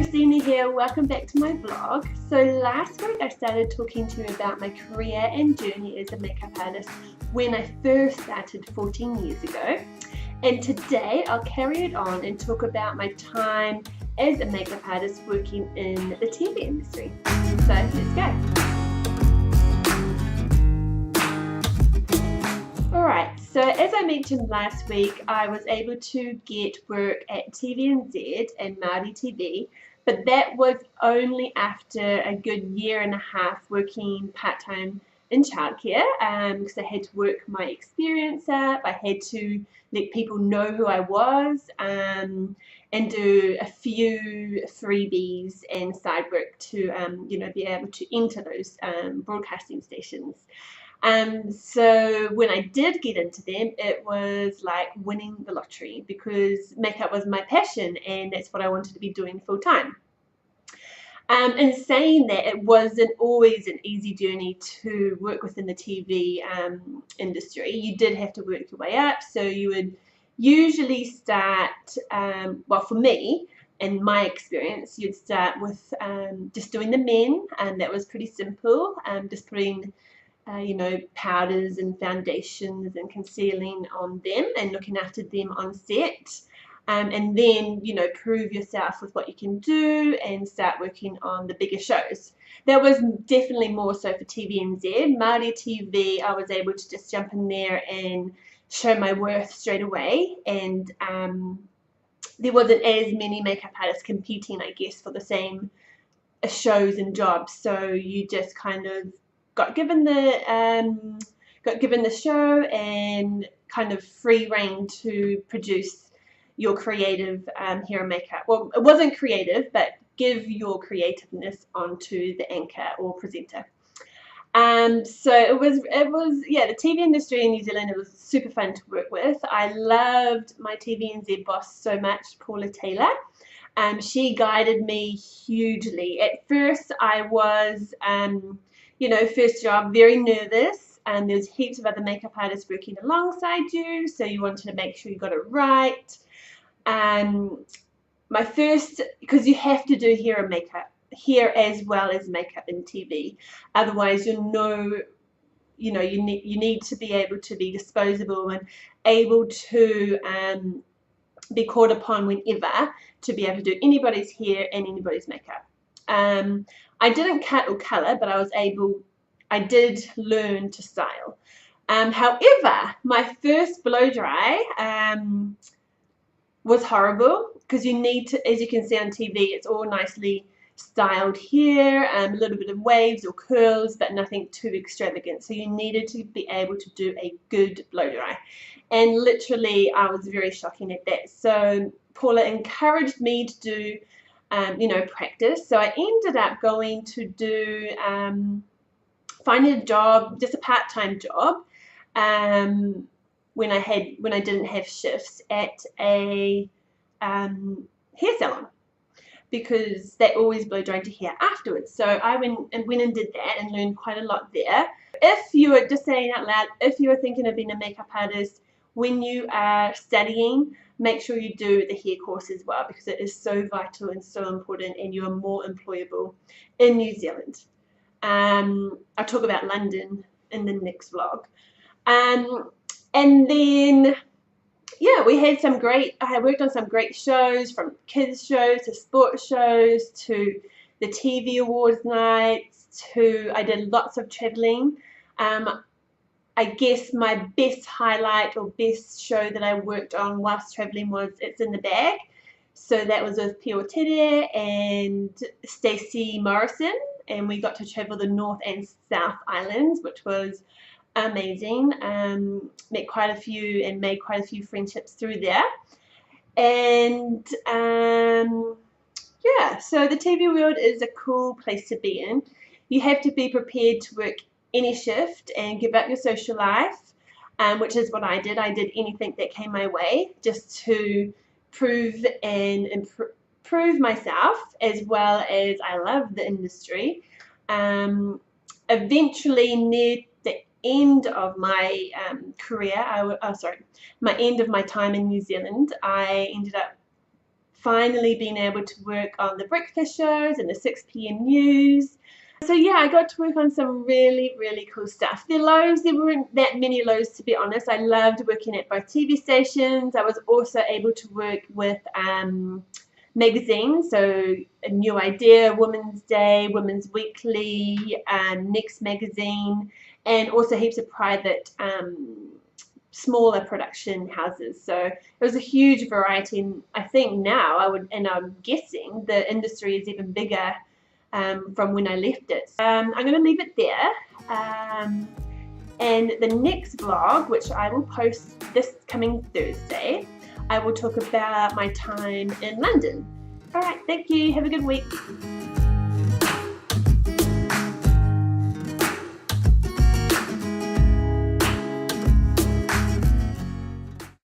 Christina here, welcome back to my vlog. So last week I started talking to you about my career and journey as a makeup artist when I first started 14 years ago. And today I'll carry it on and talk about my time as a makeup artist working in the TV industry. So let's go. Alright, so as I mentioned last week, I was able to get work at TVNZ and Māori TV, but that was only after a good year and a half working part-time in childcare, because I had to work my experience up. I had to let people know who I was, and do a few freebies and side work to be able to enter those broadcasting stations. So when I did get into them, it was like winning the lottery, because makeup was my passion and that's what I wanted to be doing full time. In saying that, it wasn't always an easy journey to work within the TV industry. You did have to work your way up, so you would usually start, well, for me, in my experience, you'd start with just doing the men, and that was pretty simple, just putting powders and foundations and concealing on them and looking after them on set. And then, prove yourself with what you can do and start working on the bigger shows. That was definitely more so for TVNZ. Māori TV, I was able to just jump in there and show my worth straight away. And there wasn't as many makeup artists competing, I guess, for the same shows and jobs. So you just kind of got given the show and kind of free reign to produce your creative hair and makeup. Well, it wasn't creative, but give your creativeness onto the anchor or presenter. So it was the TV industry in New Zealand, it was super fun to work with. I loved my TVNZ boss so much, Paula Taylor. She guided me hugely. At first I was first job, very nervous, and there's heaps of other makeup artists working alongside you, so you wanted to make sure you got it right. My first, because you have to do hair and makeup, hair as well as makeup in TV, otherwise you need to be able to be disposable and able to be called upon whenever to be able to do anybody's hair and anybody's makeup. I didn't cut or colour, but I did learn to style. However, my first blow dry was horrible, because you need to, as you can see on TV, it's all nicely styled hair, a little bit of waves or curls, but nothing too extravagant. So you needed to be able to do a good blow dry. And literally, I was very shocking at that. So Paula encouraged me to do practice. So I ended up going to do, finding a job, just a part-time job, when I didn't have shifts at a hair salon, because they always blow dried your hair afterwards. So I went and did that and learned quite a lot there. If you are, just saying out loud, if you are thinking of being a makeup artist, when you are studying, make sure you do the hair course as well, because it is so vital and so important, and you are more employable in New Zealand. I'll talk about London in the next vlog. And then, we had I worked on some great shows, from kids shows to sports shows to the TV awards nights I did lots of traveling. I guess my best highlight or best show that I worked on whilst traveling was It's in the Bag. So that was with Pio Tere and Stacey Morrison, and we got to travel the North and South Islands, which was amazing. Met quite a few and made quite a few friendships through there. And so the TV world is a cool place to be in. You have to be prepared to work any shift and give up your social life, which is what I did. I did anything that came my way just to prove and improve myself, as well as I love the industry. Eventually, near the end of my career, my end of my time in New Zealand, I ended up finally been able to work on the breakfast shows and the 6 p.m. news. So yeah, I got to work on some really, really cool stuff. There weren't that many lows, to be honest. I loved working at both TV stations. I was also able to work with magazines, so A New Idea, Women's Day, Women's Weekly, Next Magazine, and also heaps of private smaller production houses. So it was a huge variety, and I think now I'm guessing the industry is even bigger from when I left it. I'm going to leave it there. And the next vlog, which I will post this coming Thursday, I will talk about my time in London. All right, thank you. Have a good week.